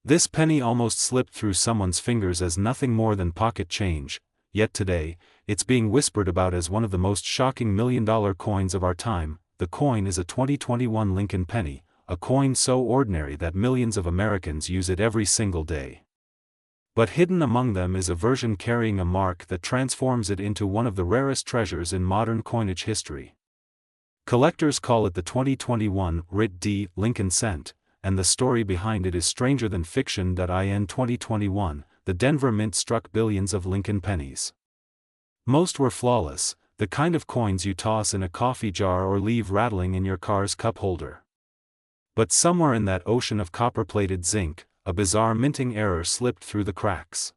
This penny almost slipped through someone's fingers as nothing more than pocket change, yet today, it's being whispered about as one of the most shocking million-dollar coins of our time. The coin is a 2021 Lincoln penny, a coin so ordinary that millions of Americans use it every single day. But hidden among them is a version carrying a mark that transforms it into one of the rarest treasures in modern coinage history. Collectors call it the 2021 RIT-D Lincoln cent, and the story behind it is stranger than fiction. In 2021, the Denver Mint struck billions of Lincoln pennies. Most were flawless, the kind of coins you toss in a coffee jar or leave rattling in your car's cup holder. But somewhere in that ocean of copper-plated zinc, a bizarre minting error slipped through the cracks.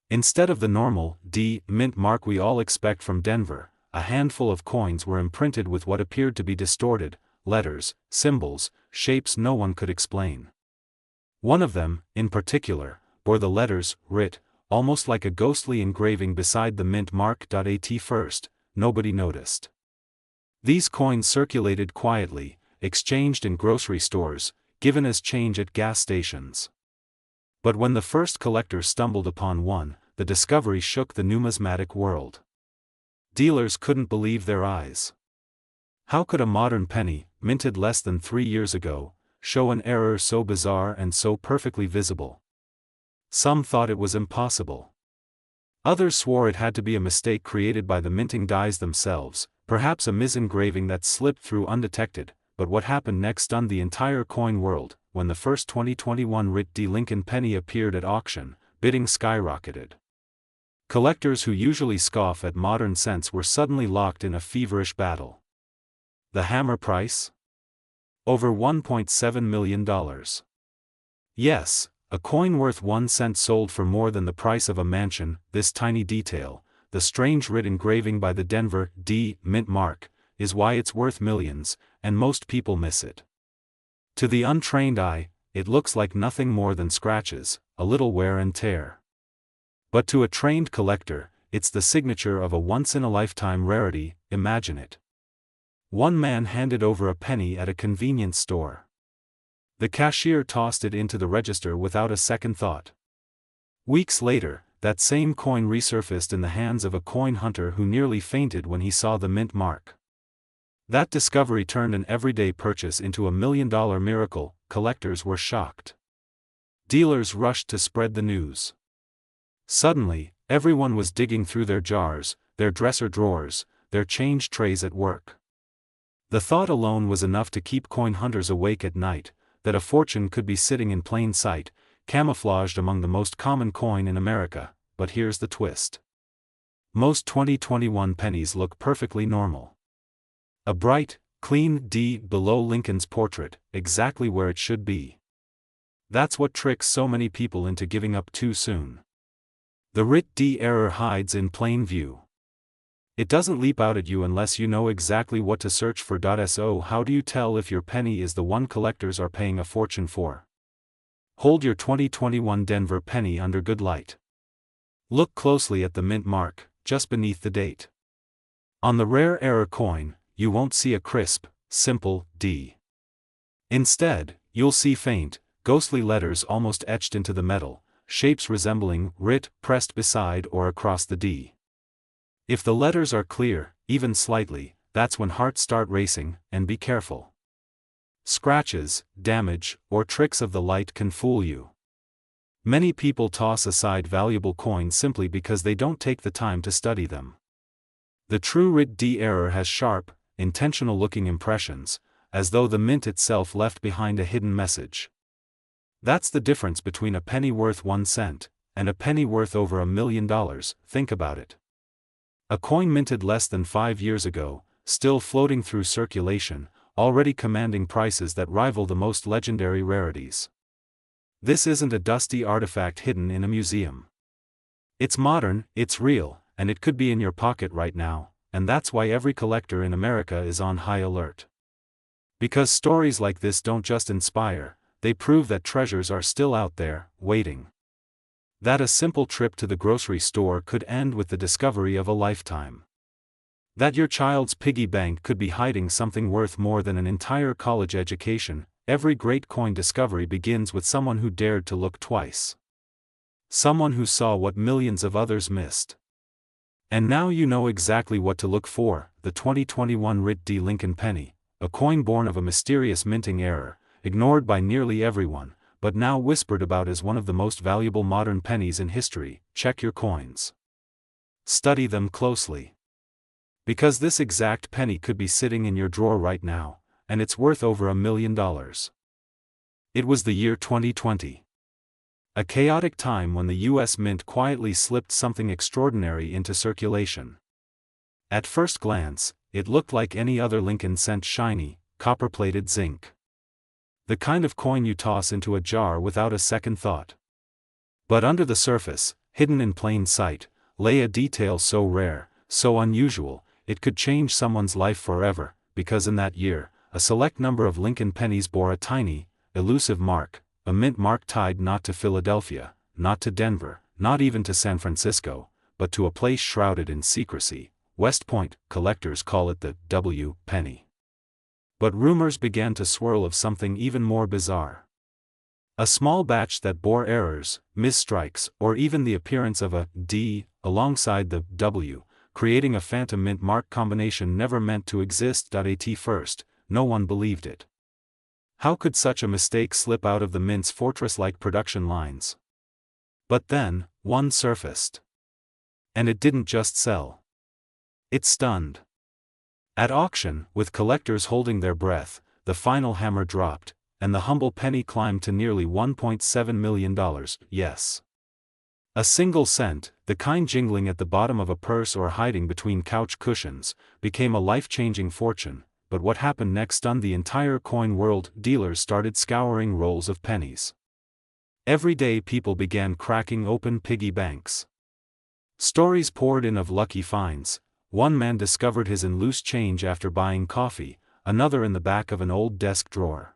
Instead of the normal D mint mark we all expect from Denver, a handful of coins were imprinted with what appeared to be distorted letters, symbols, shapes no one could explain. One of them, in particular, bore the letters RIT, almost like a ghostly engraving beside the mint mark. At first, nobody noticed. These coins circulated quietly, exchanged in grocery stores, given as change at gas stations. But when the first collector stumbled upon one, the discovery shook the numismatic world. Dealers couldn't believe their eyes. How could a modern penny, minted less than 3 years ago, show an error so bizarre and so perfectly visible? Some thought it was impossible. Others swore it had to be a mistake created by the minting dies themselves, perhaps a misengraving that slipped through undetected. But what happened next stunned the entire coin world. When the first 2021 RIT-D Lincoln penny appeared at auction, bidding skyrocketed. Collectors who usually scoff at modern cents were suddenly locked in a feverish battle. The hammer price? Over $1.7 million. Yes, a coin worth 1 cent sold for more than the price of a mansion. This tiny detail, the strange RIT engraving by the Denver D mint mark, is why it's worth millions, and most people miss it. To the untrained eye, it looks like nothing more than scratches, a little wear and tear. But to a trained collector, it's the signature of a once-in-a-lifetime rarity. Imagine it. One man handed over a penny at a convenience store. The cashier tossed it into the register without a second thought. Weeks later, that same coin resurfaced in the hands of a coin hunter who nearly fainted when he saw the mint mark. That discovery turned an everyday purchase into a million-dollar miracle. Collectors were shocked. Dealers rushed to spread the news. Suddenly, everyone was digging through their jars, their dresser drawers, their change trays at work. The thought alone was enough to keep coin hunters awake at night, that a fortune could be sitting in plain sight, camouflaged among the most common coin in America. But here's the twist. Most 2021 pennies look perfectly normal. A bright, clean D below Lincoln's portrait, exactly where it should be. That's what tricks so many people into giving up too soon. The RIT-D error hides in plain view. It doesn't leap out at you unless you know exactly what to search for. So how do you tell if your penny is the one collectors are paying a fortune for? Hold your 2021 Denver penny under good light. Look closely at the mint mark, just beneath the date. On the rare error coin, you won't see a crisp, simple D. Instead, you'll see faint, ghostly letters almost etched into the metal, shapes resembling RIT pressed beside or across the D. If the letters are clear, even slightly, that's when hearts start racing. And be careful. Scratches, damage, or tricks of the light can fool you. Many people toss aside valuable coins simply because they don't take the time to study them. The true RIT-D error has sharp, intentional-looking impressions, as though the mint itself left behind a hidden message. That's the difference between a penny worth 1 cent, and a penny worth over $1 million. Think about it. A coin minted less than 5 years ago, still floating through circulation, already commanding prices that rival the most legendary rarities. This isn't a dusty artifact hidden in a museum. It's modern, it's real, and it could be in your pocket right now, and that's why every collector in America is on high alert. Because stories like this don't just inspire, they prove that treasures are still out there, waiting. That a simple trip to the grocery store could end with the discovery of a lifetime. That your child's piggy bank could be hiding something worth more than an entire college education. every great coin discovery begins with someone who dared to look twice. Someone who saw what millions of others missed. And now you know exactly what to look for: the 2021 Rit D. Lincoln penny, a coin born of a mysterious minting error, ignored by nearly everyone, but now whispered about as one of the most valuable modern pennies in history. Check your coins. Study them closely. Because this exact penny could be sitting in your drawer right now, and it's worth over $1 million. It was the year 2020. A chaotic time when the US Mint quietly slipped something extraordinary into circulation. At first glance, it looked like any other Lincoln cent: shiny, copper-plated zinc. The kind of coin you toss into a jar without a second thought. But under the surface, hidden in plain sight, lay a detail so rare, so unusual, it could change someone's life forever, because in that year, a select number of Lincoln pennies bore a tiny, elusive mark, a mint mark tied not to Philadelphia, not to Denver, not even to San Francisco, but to a place shrouded in secrecy. West Point. Collectors call it the W penny. But rumors began to swirl of something even more bizarre. A small batch that bore errors, misstrikes, or even the appearance of a D alongside the W, creating a phantom mint mark combination never meant to exist. At first, no one believed it. How could such a mistake slip out of the mint's fortress-like production lines? But then, one surfaced. And it didn't just sell. It stunned. At auction, with collectors holding their breath, the final hammer dropped, and the humble penny climbed to nearly $1.7 million. Yes. A single cent, the kind jingling at the bottom of a purse or hiding between couch cushions, became a life-changing fortune. But what happened next stunned the entire coin world. Dealers started scouring rolls of pennies. Every day people began cracking open piggy banks. Stories poured in of lucky finds. One man discovered his in loose change after buying coffee, another in the back of an old desk drawer.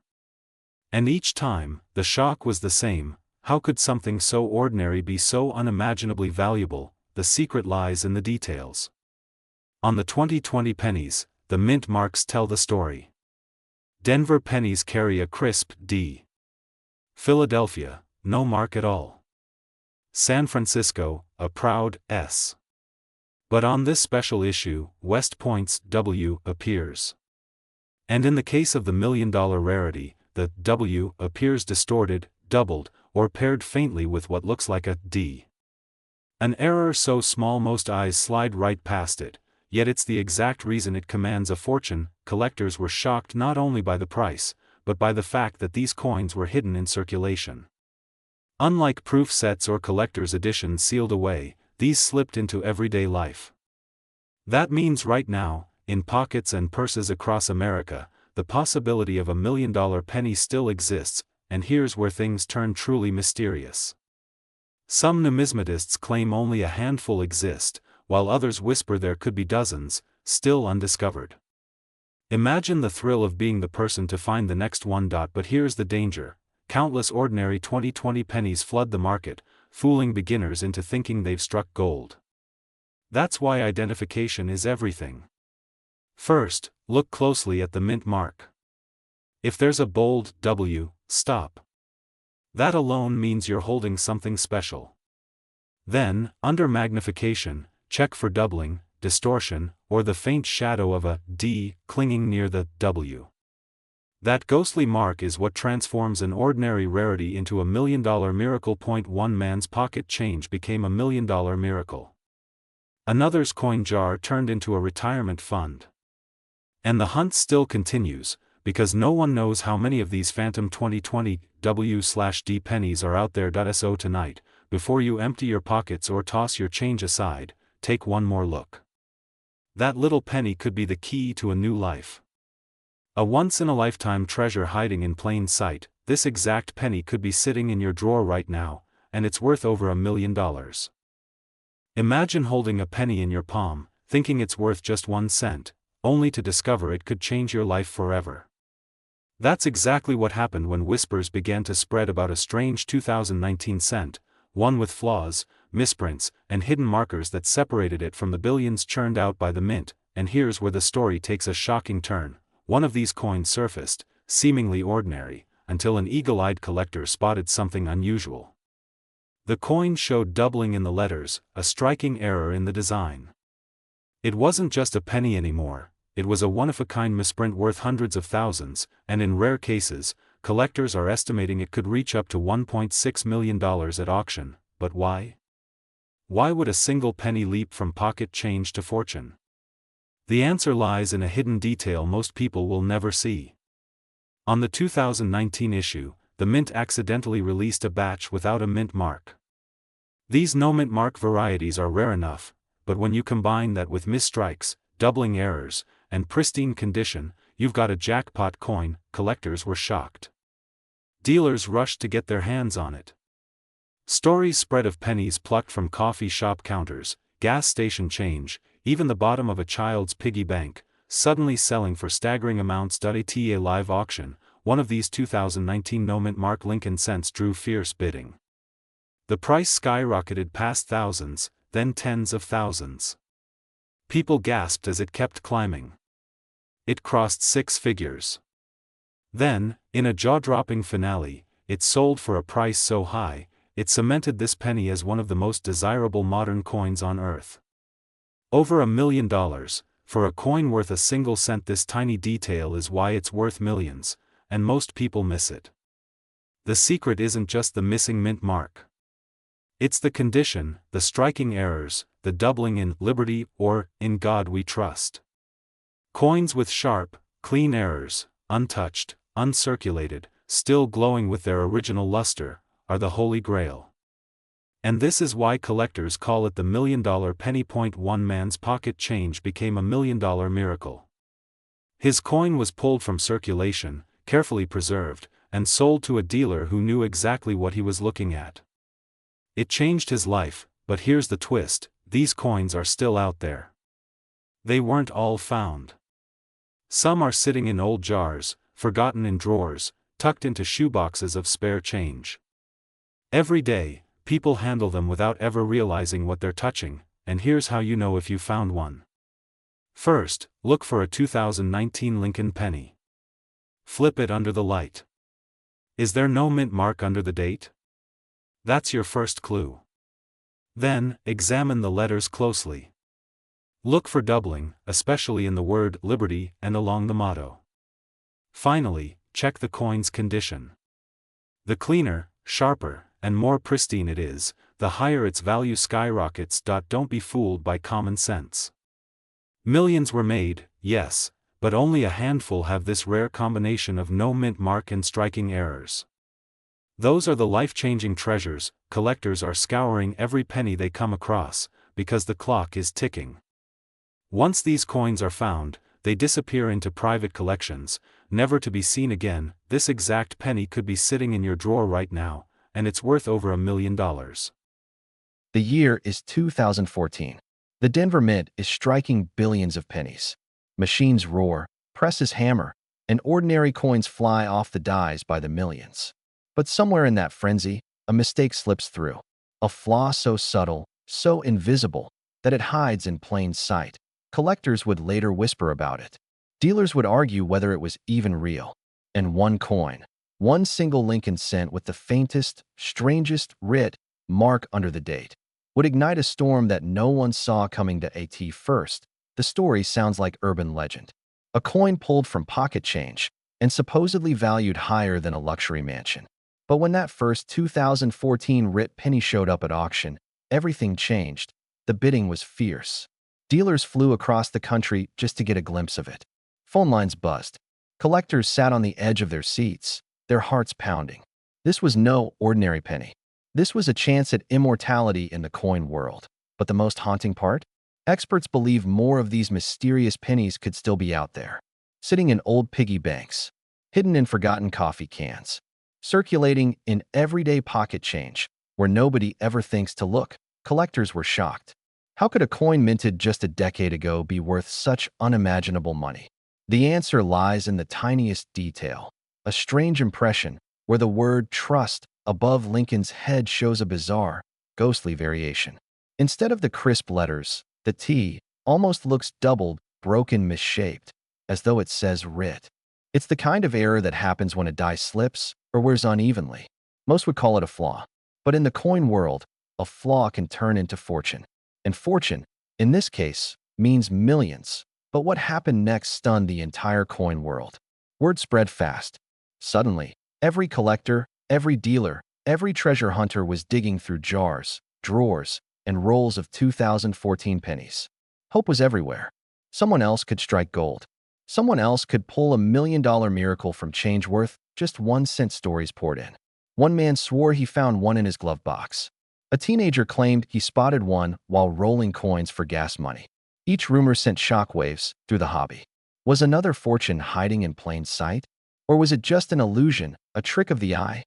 And each time, the shock was the same: how could something so ordinary be so unimaginably valuable? The secret lies in the details. On the 2020 pennies, the mint marks tell the story. Denver pennies carry a crisp D. Philadelphia, no mark at all. San Francisco, a proud S. But on this special issue, West Point's W appears. And in the case of the $1 million rarity, the W appears distorted, doubled, or paired faintly with what looks like a D. An error so small most eyes slide right past it, yet it's the exact reason it commands a fortune. Collectors were shocked not only by the price, but by the fact that these coins were hidden in circulation. Unlike proof sets or collector's editions sealed away, these slipped into everyday life. That means right now, in pockets and purses across America, the possibility of $1 million penny still exists, and here's where things turn truly mysterious. Some numismatists claim only a handful exist, while others whisper there could be dozens, still undiscovered. Imagine the thrill of being the person to find the next one. But here's the danger: countless ordinary 2020 pennies flood the market, fooling beginners into thinking they've struck gold. That's why identification is everything. First, look closely at the mint mark. If there's a bold W, stop. That alone means you're holding something special. Then, under magnification, check for doubling, distortion, or the faint shadow of a D clinging near the W. That ghostly mark is what transforms an ordinary rarity into a $1 million miracle. One man's pocket change became a $1 million miracle. Another's coin jar turned into a retirement fund. And the hunt still continues, because no one knows how many of these phantom 2020 W/D pennies are out there. So tonight, before you empty your pockets or toss your change aside, take one more look. That little penny could be the key to a new life. A once-in-a-lifetime treasure hiding in plain sight. This exact penny could be sitting in your drawer right now, and it's worth over $1 million. Imagine holding a penny in your palm, thinking it's worth just 1 cent, only to discover it could change your life forever. That's exactly what happened when whispers began to spread about a strange 2019 cent, one with flaws, misprints, and hidden markers that separated it from the billions churned out by the mint. And here's where the story takes a shocking turn. One of these coins surfaced, seemingly ordinary, until an eagle-eyed collector spotted something unusual. The coin showed doubling in the letters, a striking error in the design. It wasn't just a penny anymore, it was a one-of-a-kind misprint worth hundreds of thousands, and in rare cases, collectors are estimating it could reach up to $1.6 million at auction. But why? Why would a single penny leap from pocket change to fortune? The answer lies in a hidden detail most people will never see. On the 2019 issue, the mint accidentally released a batch without a mint mark. These no-mint mark varieties are rare enough, but when you combine that with misstrikes, doubling errors, and pristine condition, you've got a jackpot coin. Collectors were shocked. Dealers rushed to get their hands on it. Stories spread of pennies plucked from coffee shop counters, gas station change, even the bottom of a child's piggy bank, suddenly selling for staggering amounts. At a live auction, one of these 2019 no-mint mark Lincoln cents drew fierce bidding. The price skyrocketed past thousands, then tens of thousands. People gasped as it kept climbing. It crossed six figures. Then, in a jaw-dropping finale, it sold for a price so high, it cemented this penny as one of the most desirable modern coins on Earth. Over $1 million, for a coin worth a single cent. This tiny detail is why it's worth millions, and most people miss it. The secret isn't just the missing mint mark. It's the condition, the striking errors, the doubling in Liberty or In God We Trust. Coins with sharp, clean errors, untouched, uncirculated, still glowing with their original luster, are the holy grail. And this is why collectors call it the $1 million penny. One man's pocket change became $1 million miracle. His coin was pulled from circulation, carefully preserved, and sold to a dealer who knew exactly what he was looking at. It changed his life, but here's the twist: these coins are still out there. They weren't all found. Some are sitting in old jars, forgotten in drawers, tucked into shoeboxes of spare change. Every day, people handle them without ever realizing what they're touching, and here's how you know if you found one. First, look for a 2019 Lincoln penny. Flip it under the light. Is there no mint mark under the date? That's your first clue. Then, examine the letters closely. Look for doubling, especially in the word Liberty and along the motto. Finally, check the coin's condition. The cleaner, sharper, and more pristine it is, the higher its value skyrockets. Don't be fooled by common sense. Millions were made, yes, but only a handful have this rare combination of no mint mark and striking errors. Those are the life-changing treasures. Collectors are scouring every penny they come across, because the clock is ticking. Once these coins are found, they disappear into private collections, never to be seen again. This exact penny could be sitting in your drawer right now, and it's worth over $1 million. The year is 2014. The Denver Mint is striking billions of pennies. Machines roar, presses hammer, and ordinary coins fly off the dies by the millions. But somewhere in that frenzy, a mistake slips through. A flaw so subtle, so invisible, that it hides in plain sight. Collectors would later whisper about it. Dealers would argue whether it was even real. And one coin, one single Lincoln cent with the faintest, strangest writ mark under the date, would ignite a storm that no one saw coming. At first, the story sounds like urban legend. A coin pulled from pocket change and supposedly valued higher than a luxury mansion. But when that first 2014 writ penny showed up at auction, everything changed. The bidding was fierce. Dealers flew across the country just to get a glimpse of it. Phone lines buzzed. Collectors sat on the edge of their seats, their hearts pounding. This was no ordinary penny. This was a chance at immortality in the coin world. But the most haunting part? Experts believe more of these mysterious pennies could still be out there, sitting in old piggy banks, hidden in forgotten coffee cans, circulating in everyday pocket change, where nobody ever thinks to look. Collectors were shocked. How could a coin minted just a decade ago be worth such unimaginable money? The answer lies in the tiniest detail, a strange impression where the word trust above Lincoln's head shows a bizarre, ghostly variation. Instead of the crisp letters, the T almost looks doubled, broken, misshaped, as though it says writ. It's the kind of error that happens when a die slips or wears unevenly. Most would call it a flaw. But in the coin world, a flaw can turn into fortune. And fortune, in this case, means millions. But what happened next stunned the entire coin world. Word spread fast. Suddenly, every collector, every dealer, every treasure hunter was digging through jars, drawers, and rolls of 2014 pennies. Hope was everywhere. Someone else could strike gold. Someone else could pull $1 million miracle from change worth just 1 cent. Stories poured in. One man swore he found one in his glove box. A teenager claimed he spotted one while rolling coins for gas money. Each rumor sent shockwaves through the hobby. Was another fortune hiding in plain sight? Or was it just an illusion, a trick of the eye?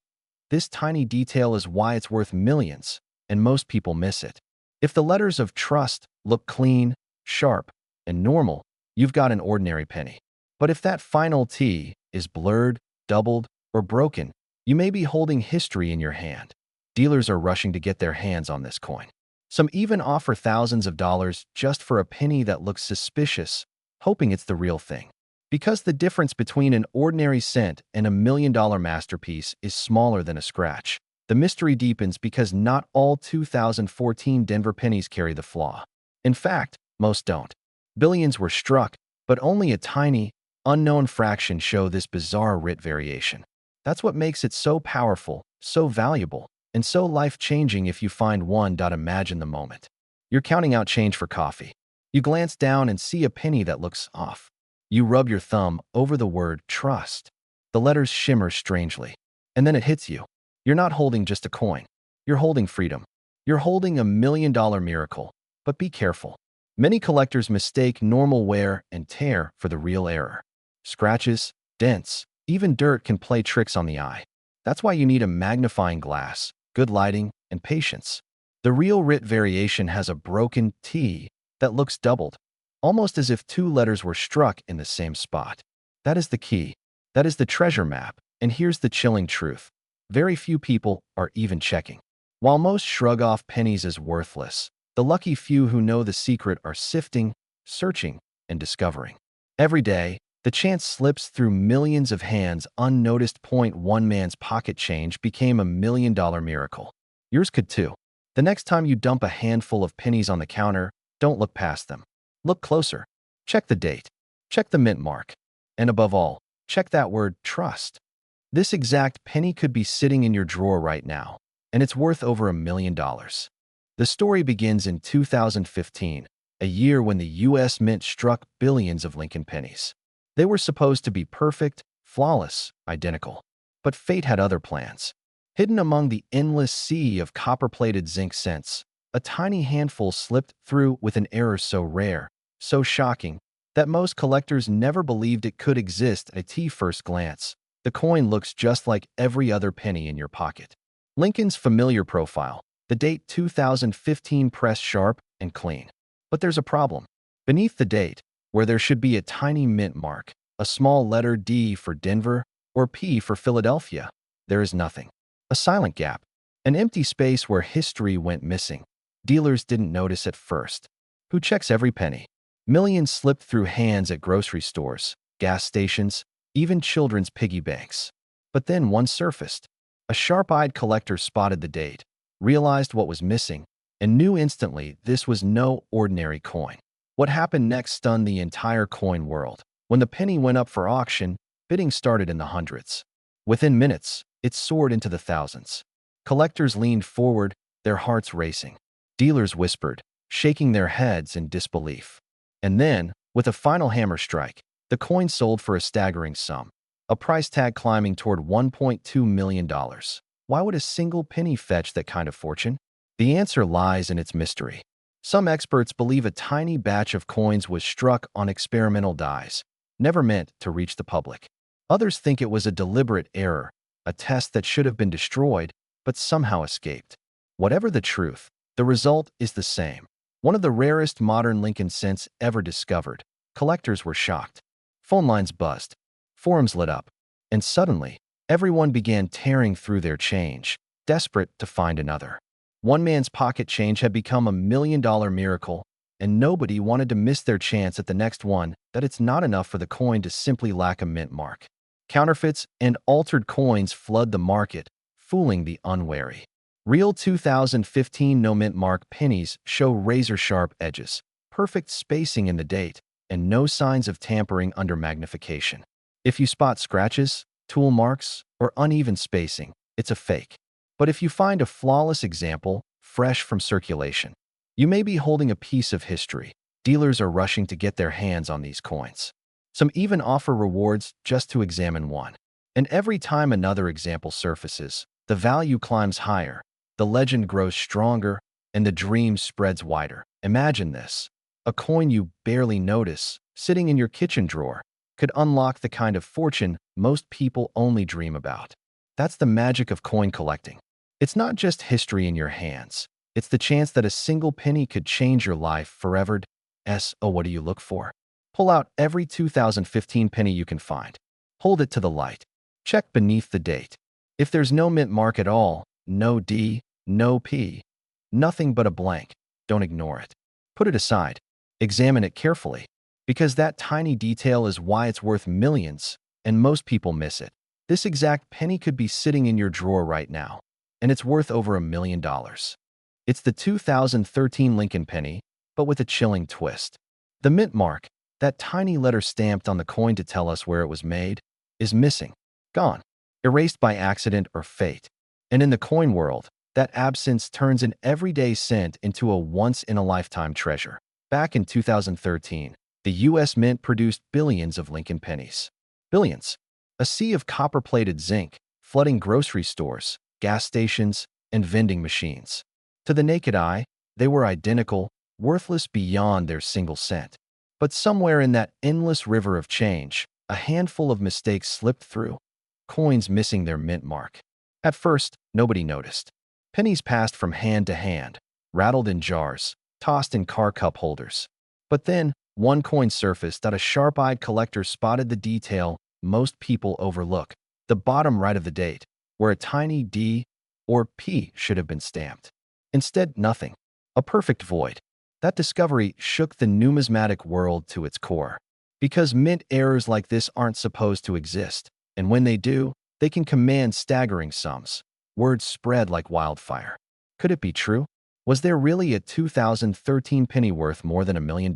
This tiny detail is why it's worth millions, and most people miss it. If the letters of trust look clean, sharp, and normal, you've got an ordinary penny. But if that final T is blurred, doubled, or broken, you may be holding history in your hand. Dealers are rushing to get their hands on this coin. Some even offer thousands of dollars just for a penny that looks suspicious, hoping it's the real thing. Because the difference between an ordinary cent and $1 million masterpiece is smaller than a scratch, the mystery deepens because not all 2014 Denver pennies carry the flaw. In fact, most don't. Billions were struck, but only a tiny, unknown fraction show this bizarre writ variation. That's what makes it so powerful, so valuable, and so life-changing. If you find one, imagine the moment. You're counting out change for coffee. You glance down and see a penny that looks off. You rub your thumb over the word trust. The letters shimmer strangely. And then it hits you. You're not holding just a coin. You're holding freedom. You're holding $1 million miracle. But be careful. Many collectors mistake normal wear and tear for the real error. Scratches, dents, even dirt can play tricks on the eye. That's why you need a magnifying glass, good lighting, and patience. The real writ variation has a broken T that looks doubled, almost as if two letters were struck in the same spot. That is the key. That is the treasure map. And here's the chilling truth. Very few people are even checking. While most shrug off pennies as worthless, the lucky few who know the secret are sifting, searching, and discovering. Every day, the chance slips through millions of hands unnoticed. One man's pocket change became $1 million miracle. Yours could too. The next time you dump a handful of pennies on the counter, don't look past them. Look closer. Check the date. Check the mint mark. And above all, check that word trust. This exact penny could be sitting in your drawer right now, and it's worth over $1 million. The story begins in 2015, a year when the U.S. Mint struck billions of Lincoln pennies. They were supposed to be perfect, flawless, identical. But fate had other plans. Hidden among the endless sea of copper-plated zinc cents, a tiny handful slipped through with an error so rare, so shocking, that most collectors never believed it could exist. At first glance, the coin looks just like every other penny in your pocket. Lincoln's familiar profile, the date 2015 pressed sharp and clean. But there's a problem. Beneath the date, where there should be a tiny mint mark, a small letter D for Denver or P for Philadelphia, there is nothing. A silent gap, an empty space where history went missing. Dealers didn't notice at first. Who checks every penny? Millions slipped through hands at grocery stores, gas stations, even children's piggy banks. But then one surfaced. A sharp-eyed collector spotted the date, realized what was missing, and knew instantly this was no ordinary coin. What happened next stunned the entire coin world. When the penny went up for auction, bidding started in the hundreds. Within minutes, it soared into the thousands. Collectors leaned forward, their hearts racing. Dealers whispered, shaking their heads in disbelief. And then, with a final hammer strike, the coin sold for a staggering sum, a price tag climbing toward $1.2 million. Why would a single penny fetch that kind of fortune? The answer lies in its mystery. Some experts believe a tiny batch of coins was struck on experimental dies, never meant to reach the public. Others think it was a deliberate error, a test that should have been destroyed, but somehow escaped. Whatever the truth, the result is the same. One of the rarest modern Lincoln cents ever discovered. Collectors were shocked. Phone lines buzzed. Forums lit up. And suddenly, everyone began tearing through their change, desperate to find another. One man's pocket change had become $1 million miracle, and nobody wanted to miss their chance at the next one. That it's not enough for the coin to simply lack a mint mark. Counterfeits and altered coins flood the market, fooling the unwary. Real 2015 no-mint mark pennies show razor-sharp edges, perfect spacing in the date, and no signs of tampering under magnification. If you spot scratches, tool marks, or uneven spacing, it's a fake. But if you find a flawless example, fresh from circulation, you may be holding a piece of history. Dealers are rushing to get their hands on these coins. Some even offer rewards just to examine one. And every time another example surfaces, the value climbs higher, the legend grows stronger, and the dream spreads wider. Imagine this. A coin you barely notice, sitting in your kitchen drawer, could unlock the kind of fortune most people only dream about. That's the magic of coin collecting. It's not just history in your hands. It's the chance that a single penny could change your life forever. Oh, what do you look for? Pull out every 2015 penny you can find. Hold it to the light. Check beneath the date. If there's no mint mark at all, no D, no P, nothing but a blank, don't ignore it. Put it aside. Examine it carefully, because that tiny detail is why it's worth millions, and most people miss it. This exact penny could be sitting in your drawer right now, and it's worth over $1 million. It's the 2013 Lincoln penny, but with a chilling twist. The mint mark, that tiny letter stamped on the coin to tell us where it was made, is missing, gone, erased by accident or fate. And in the coin world, that absence turns an everyday cent into a once-in-a-lifetime treasure. Back in 2013, the U.S. Mint produced billions of Lincoln pennies. Billions. A sea of copper-plated zinc, flooding grocery stores, gas stations, and vending machines. To the naked eye, they were identical, worthless beyond their single cent. But somewhere in that endless river of change, a handful of mistakes slipped through, coins missing their mint mark. At first, nobody noticed. Pennies passed from hand to hand, rattled in jars, tossed in car cup holders. But then, one coin surfaced that a sharp-eyed collector spotted the detail most people overlook, the bottom right of the date, where a tiny D or P should have been stamped. Instead, nothing. A perfect void. That discovery shook the numismatic world to its core. Because mint errors like this aren't supposed to exist, and when they do, they can command staggering sums. Words spread like wildfire. Could it be true? Was there really a 2013 penny worth more than $1 million?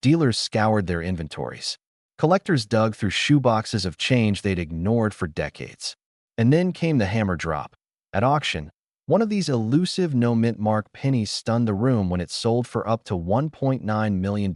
Dealers scoured their inventories. Collectors dug through shoeboxes of change they'd ignored for decades. And then came the hammer drop. At auction, one of these elusive no-mint mark pennies stunned the room when it sold for up to $1.9 million.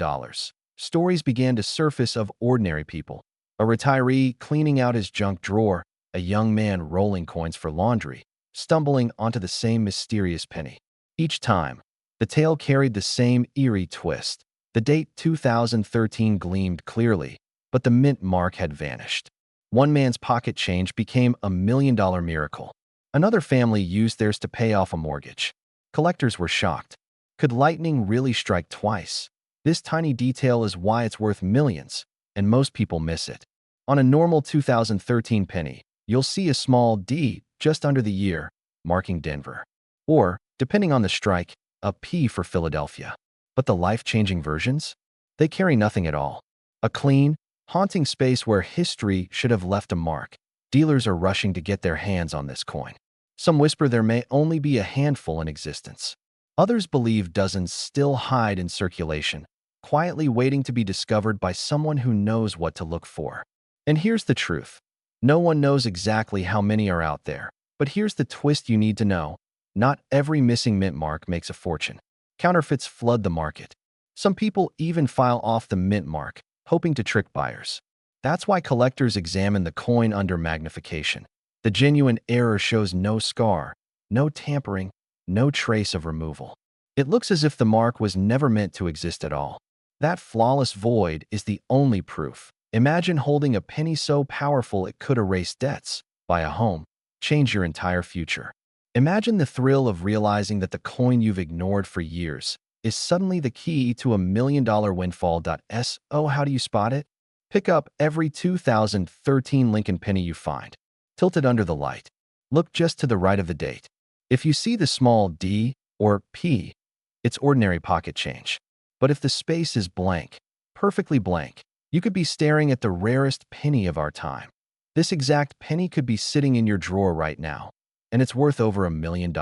Stories began to surface of ordinary people. A retiree cleaning out his junk drawer, a young man rolling coins for laundry, stumbling onto the same mysterious penny. Each time, the tale carried the same eerie twist. The date 2013 gleamed clearly, but the mint mark had vanished. One man's pocket change became a $1 million miracle. Another family used theirs to pay off a mortgage. Collectors were shocked. Could lightning really strike twice? This tiny detail is why it's worth millions, and most people miss it. On a normal 2013 penny, you'll see a small D just under the year, marking Denver. Or, depending on the strike, a P for Philadelphia. But the life-changing versions? They carry nothing at all. A clean, haunting space where history should have left a mark. Dealers are rushing to get their hands on this coin. Some whisper there may only be a handful in existence. Others believe dozens still hide in circulation, quietly waiting to be discovered by someone who knows what to look for. And here's the truth. No one knows exactly how many are out there. But here's the twist you need to know. Not every missing mint mark makes a fortune. Counterfeits flood the market. Some people even file off the mint mark, hoping to trick buyers. That's why collectors examine the coin under magnification. The genuine error shows no scar, no tampering, no trace of removal. It looks as if the mark was never meant to exist at all. That flawless void is the only proof. Imagine holding a penny so powerful it could erase debts, buy a home, change your entire future. Imagine the thrill of realizing that the coin you've ignored for years is suddenly the key to a $1 million windfall. So how do you spot it? Pick up every 2013 Lincoln penny you find. Tilt it under the light. Look just to the right of the date. If you see the small D or P, it's ordinary pocket change. But if the space is blank, perfectly blank, you could be staring at the rarest penny of our time. This exact penny could be sitting in your drawer right now, and it's worth over $1 million.